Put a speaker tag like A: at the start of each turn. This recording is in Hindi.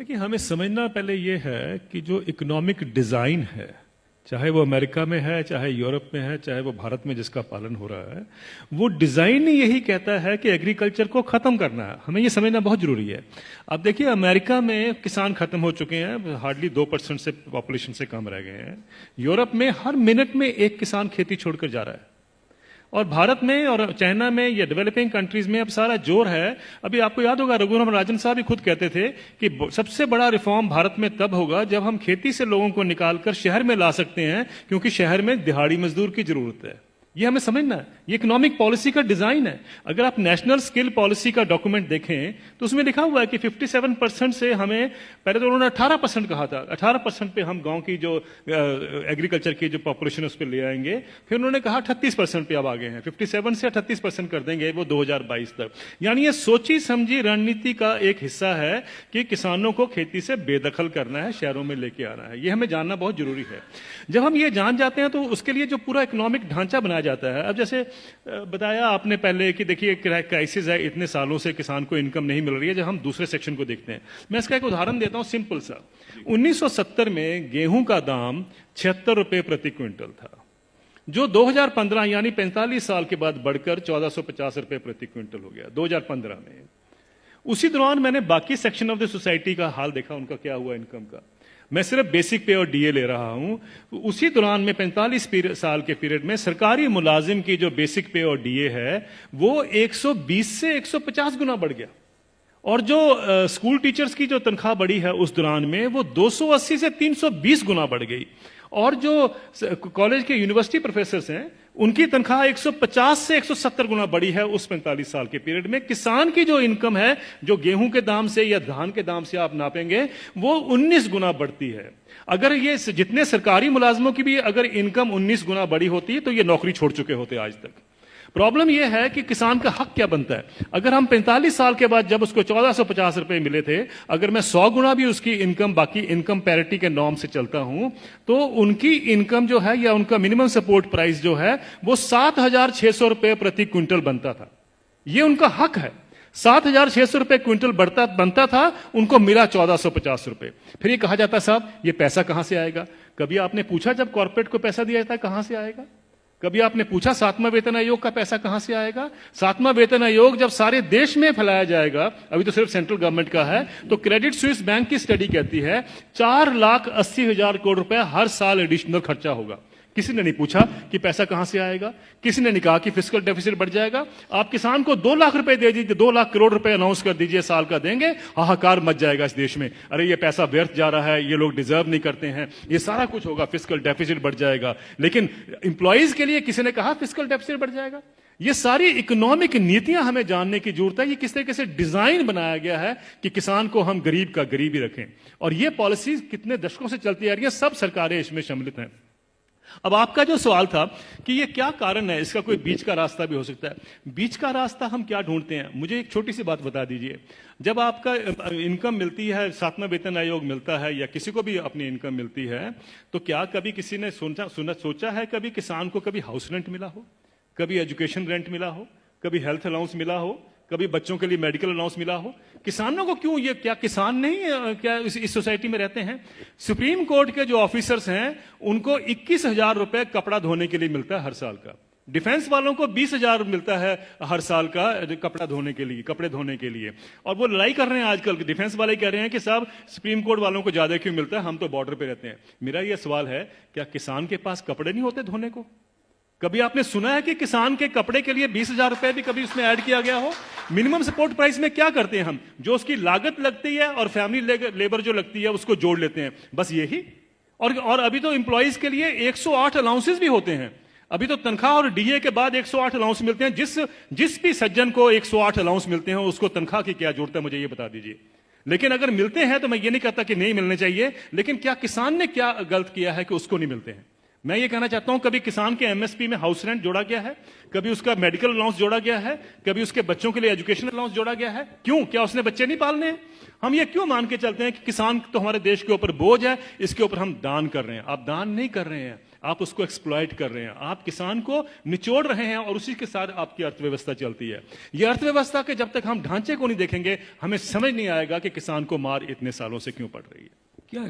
A: देखिए, हमें समझना पहले ये है कि जो इकोनॉमिक डिजाइन है, चाहे वो अमेरिका में है, चाहे यूरोप में है, चाहे वो भारत में जिसका पालन हो रहा है, वो डिजाइन ही यही कहता है कि एग्रीकल्चर को खत्म करना है। हमें ये समझना बहुत जरूरी है। अब देखिए, अमेरिका में किसान खत्म हो चुके हैं, हार्डली 2% से पॉपुलेशन से कम रह गए हैं। यूरोप में हर मिनट में एक किसान खेती छोड़कर जा रहा है, और भारत में और चाइना में या डेवलपिंग कंट्रीज में अब सारा जोर है। अभी आपको याद होगा, रघुराम राजन साहब भी खुद कहते थे कि सबसे बड़ा रिफॉर्म भारत में तब होगा जब हम खेती से लोगों को निकालकर शहर में ला सकते हैं, क्योंकि शहर में दिहाड़ी मजदूर की जरूरत है। ये हमें समझना है, ये इकोनॉमिक पॉलिसी का डिजाइन है। अगर आप नेशनल स्किल पॉलिसी का डॉक्यूमेंट देखें तो उसमें लिखा हुआ है कि 57% से हमें, पहले तो उन्होंने 18% कहा था, 18% पे हम गांव की जो एग्रीकल्चर की जो पॉपुलेशन उस पर ले आएंगे। फिर उन्होंने कहा 38% पे अब आ गए हैं, 57 से 38% कर देंगे वो 2022 तक। यानी ये सोची समझी रणनीति का एक हिस्सा है कि किसानों को खेती से बेदखल करना है, शहरों में लेके आना है। ये हमें जानना बहुत जरूरी है। जब हम ये जान जाते हैं तो उसके लिए जो पूरा इकोनॉमिक ढांचा बनाया जाता है। अब जैसे बताया आपने पहले कि देखिए क्राइसिस है, इतने सालों से किसान को इनकम नहीं मिल रही है। जब हम दूसरे सेक्शन को देखते हैं, मैं इसका एक उदाहरण देता हूं सिंपल सा। 1970 में गेहूं का दाम 76 रुपए प्रति क्विंटल था, जो 2015 यानी 45 साल के बाद बढ़कर 1450 रुपए प्रति क्विंटल हो गया 2015 में। उसी दौरान मैंने बाकी सेक्शन ऑफ द सोसाइटी का हाल देखा, उनका क्या हुआ इनकम का। मैं सिर्फ बेसिक पे और डीए ले रहा हूं। उसी दौरान में 45 साल के पीरियड में सरकारी मुलाजिम की जो बेसिक पे और डीए है वो 120 से 150 गुना बढ़ गया, और जो स्कूल टीचर्स की जो तनख्वाह बढ़ी है उस दौरान में वो 280 से 320 गुना बढ़ गई। और जो कॉलेज के यूनिवर्सिटी प्रोफेसर्स हैं उनकी तनख्वाह 150 से 170 गुना बढ़ी है उस 45 साल के पीरियड में। किसान की जो इनकम है, जो गेहूं के दाम से या धान के दाम से आप नापेंगे, वो 19 गुना बढ़ती है। अगर ये जितने सरकारी मुलाजमों की भी अगर इनकम 19 गुना बढ़ी होती तो ये नौकरी छोड़ चुके होते आज तक। प्रॉब्लम यह है कि किसान का हक क्या बनता है। अगर हम 45 साल के बाद जब उसको 1450 रुपए मिले थे, अगर मैं 100 गुना भी उसकी इनकम बाकी इनकम पैरिटी के नॉर्म से चलता हूं, तो उनकी इनकम जो है या उनका मिनिमम सपोर्ट प्राइस जो है वो 7600 रुपए प्रति क्विंटल बनता था। ये उनका हक है। 7600 रुपए क्विंटल बनता था, उनको मिला 1450 रुपए। फिर ये कहा जाता साहब ये पैसा कहां से आएगा। कभी आपने पूछा जब कॉर्पोरेट को पैसा दिया जाता है कहां से आएगा? कभी आपने पूछा 7वां वेतन आयोग का पैसा कहां से आएगा? 7वां वेतन आयोग जब सारे देश में फैलाया जाएगा, अभी तो सिर्फ सेंट्रल गवर्नमेंट का है, तो क्रेडिट स्विस बैंक की स्टडी कहती है 4,80,000 करोड़ रुपए हर साल एडिशनल खर्चा होगा। किसी ने नहीं पूछा कि पैसा कहां से आएगा। किसी ने नहीं कहा कि फिस्कल डेफिसिट बढ़ जाएगा। आप किसान को 2 लाख रुपए दे दीजिए, 2 लाख करोड़ रुपए अनाउंस कर दीजिए साल का देंगे, हाहाकार मच जाएगा इस देश में। अरे ये पैसा व्यर्थ जा रहा है, ये लोग डिजर्व नहीं करते हैं, ये सारा कुछ होगा, फिस्कल डेफिसिट बढ़ जाएगा। लेकिन इंप्लॉइज के लिए किसी ने कहा फिस्कल डेफिसिट बढ़ जाएगा। ये सारी इकोनॉमिक नीतियां हमें जानने की जरूरत है। ये किस तरीके से डिजाइन बनाया गया है कि किसान को हम गरीब का गरीब ही रखें। और ये पॉलिसी कितने दशकों से चलती आ रही है, सब सरकारें इसमें सम्मिलित हैं। अब आपका जो सवाल था कि ये क्या कारण है, इसका कोई बीच का रास्ता भी हो सकता है। बीच का रास्ता हम क्या ढूंढते हैं, मुझे एक छोटी सी बात बता दीजिए। जब आपका इनकम मिलती है, 7वां वेतन आयोग मिलता है या किसी को भी अपनी इनकम मिलती है, तो क्या कभी किसी ने सोचा है कभी किसान को कभी हाउस रेंट मिला हो, कभी एजुकेशन रेंट मिला हो, कभी हेल्थ अलाउंस मिला हो, कभी बच्चों के लिए मेडिकल अलाउंस मिला हो? किसानों को क्यों, ये क्या किसान नहीं क्या इस सोसाइटी में रहते हैं? सुप्रीम कोर्ट के जो ऑफिसर्स हैं उनको 21,000 रुपए कपड़ा धोने के लिए मिलता है हर साल का। डिफेंस वालों को 20,000 मिलता है हर साल का कपड़ा धोने के लिए, कपड़े धोने के लिए। और वो लड़ाई कर रहे हैं आजकल, डिफेंस वाले कह रहे हैं कि साहब सुप्रीम कोर्ट वालों को ज्यादा क्यों मिलता है, हम तो बॉर्डर पे रहते हैं। मेरा यह सवाल है, क्या किसान के पास कपड़े नहीं होते धोने को? कभी आपने सुना है कि किसान के कपड़े के लिए 20,000 रुपए भी कभी उसमें ऐड किया गया हो? मिनिमम सपोर्ट प्राइस में क्या करते हैं हम, जो उसकी लागत लगती है और फैमिली लेबर जो लगती है उसको जोड़ लेते हैं, बस यही। और अभी तो एम्प्लॉइज के लिए 108 अलाउंसेस भी होते हैं। अभी तो तनख्वाह और डीए के बाद 108 अलाउंस मिलते हैं। जिस भी सज्जन को 108 अलाउंस मिलते हैं उसको तनख्वाह की क्या जरूरत है, मुझे ये बता दीजिए। लेकिन अगर मिलते हैं तो मैं ये नहीं कहता कि नहीं मिलने चाहिए, लेकिन क्या किसान ने क्या गलत किया है कि उसको नहीं मिलते हैं? मैं ये कहना चाहता हूं, कभी किसान के एमएसपी में हाउस रेंट जोड़ा गया है, कभी उसका मेडिकल अलाउंस जोड़ा गया है, कभी उसके बच्चों के लिए एजुकेशन अलाउंस जोड़ा गया है? क्यों? क्या उसने बच्चे नहीं पालने हैं? हम ये क्यों मान के चलते हैं कि किसान तो हमारे देश के ऊपर बोझ है, इसके ऊपर हम दान कर रहे हैं? आप दान नहीं कर रहे हैं, आप उसको एक्सप्लॉइट कर रहे हैं, आप किसान को निचोड़ रहे हैं और उसी के साथ आपकी अर्थव्यवस्था चलती है। यह अर्थव्यवस्था के जब तक हम ढांचे को नहीं देखेंगे, हमें समझ नहीं आएगा कि किसान को मार इतने सालों से क्यों पड़ रही है।
B: क्या